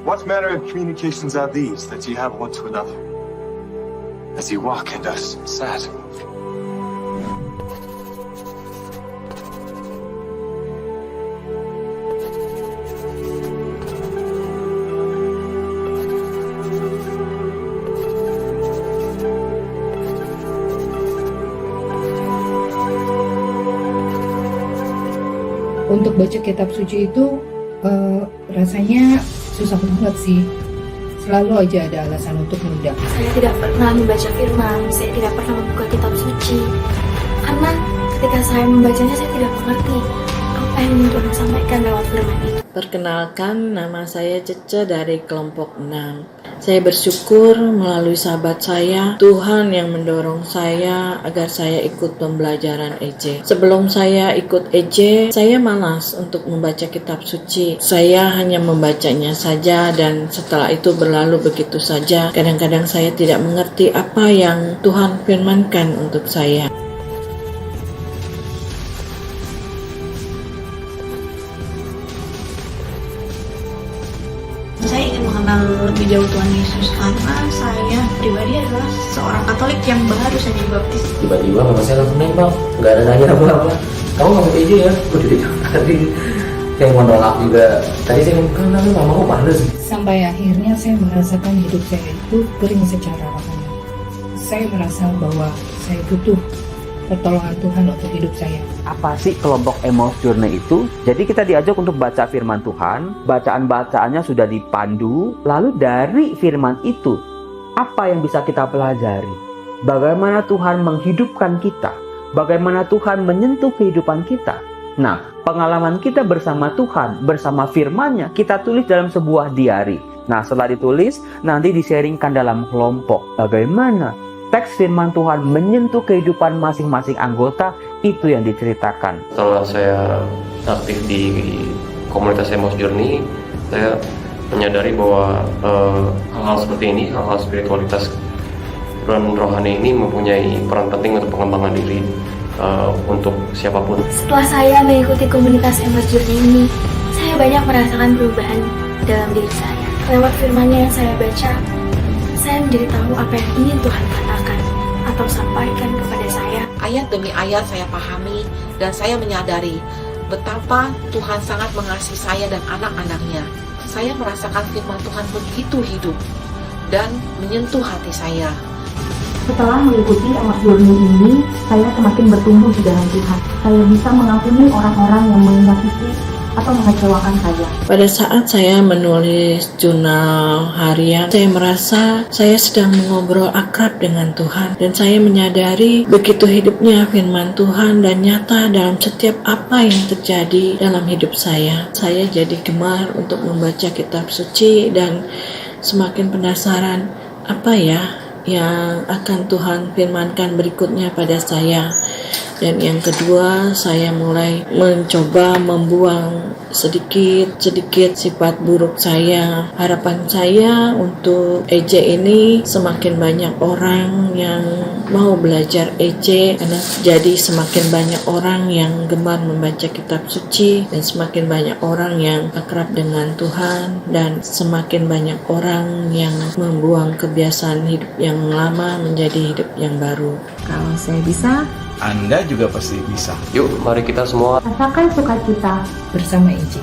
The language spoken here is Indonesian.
What manner of communications are these that ye have one to another, as ye walk and are sad? Untuk baca kitab suci itu rasanya susah banget sih. Selalu aja ada alasan untuk menunda. Saya tidak pernah membaca firman, saya tidak pernah membuka kitab suci. Karena ketika saya membacanya, saya tidak mengerti apa yang ingin Tuhan sampaikan lewat firman itu. Perkenalkan, nama saya Cece dari kelompok 6. Saya bersyukur melalui sahabat saya, Tuhan yang mendorong saya agar saya ikut pembelajaran EJ. Sebelum saya ikut EJ, saya malas untuk membaca kitab suci. Saya hanya membacanya saja dan setelah itu berlalu begitu saja. Kadang-kadang saya tidak mengerti apa yang Tuhan firmankan untuk saya. Saya ingin mengenal lebih jauh Tuhan Yesus karena saya pribadi adalah seorang Katolik yang baru saja dibaptis. Tiba-tiba mama saya langsung nembak, nggak ada nanya apa-apa. Kamu nggak aja ya? Udah tadi saya mau nolak juga. Tadi saya ngomong kan mama kok panas. Sampai akhirnya saya merasakan hidup saya itu kering secara rohani. Saya merasa bahwa saya butuh pertolongan Tuhan untuk hidup saya. Apa sih kelompok Emmaus Journey itu? Jadi kita diajak untuk baca firman Tuhan, bacaan-bacaannya sudah dipandu, lalu dari firman itu, apa yang bisa kita pelajari? Bagaimana Tuhan menghidupkan kita? Bagaimana Tuhan menyentuh kehidupan kita? Nah, pengalaman kita bersama Tuhan, bersama firman-Nya, kita tulis dalam sebuah diari. Nah, setelah ditulis, nanti disaringkan dalam kelompok. Bagaimana teks firman Tuhan menyentuh kehidupan masing-masing anggota, itu yang diceritakan. Setelah saya aktif di komunitas Emmaus Journey, saya menyadari bahwa hal-hal seperti ini, hal-hal spiritualitas dan rohani ini mempunyai peran penting untuk pengembangan diri untuk siapapun. Setelah saya mengikuti komunitas Emmaus Journey ini, saya banyak merasakan perubahan dalam diri saya. Lewat firman-Nya yang saya baca, saya menjadi tahu apa yang ingin Tuhan katakan atau sampaikan kepada saya. Ayat demi ayat saya pahami dan saya menyadari betapa Tuhan sangat mengasihi saya dan anak-anaknya. Saya merasakan firman Tuhan begitu hidup dan menyentuh hati saya. Setelah mengikuti Emmaus Journey ini, saya semakin bertumbuh di dalam Tuhan. Saya bisa mengampuni orang-orang yang menyakiti atau mengecewakan saya. Pada saat saya menulis jurnal harian, saya merasa saya sedang mengobrol akrab dengan Tuhan. Dan saya menyadari begitu hidupnya firman Tuhan dan nyata dalam setiap apa yang terjadi dalam hidup saya. Saya jadi gemar untuk membaca kitab suci dan semakin penasaran apa ya yang akan Tuhan firmankan berikutnya pada saya. Dan yang kedua, saya mulai mencoba membuang sedikit sifat buruk saya. Harapan saya untuk EJ ini semakin banyak orang yang mau belajar EJ, karena jadi semakin banyak orang yang gemar membaca kitab suci dan semakin banyak orang yang akrab dengan Tuhan dan semakin banyak orang yang membuang kebiasaan hidup yang lama menjadi hidup yang baru. Kalau saya bisa, Anda juga pasti bisa. Yuk, mari kita semua Rasakan sukacita Bersama EJ.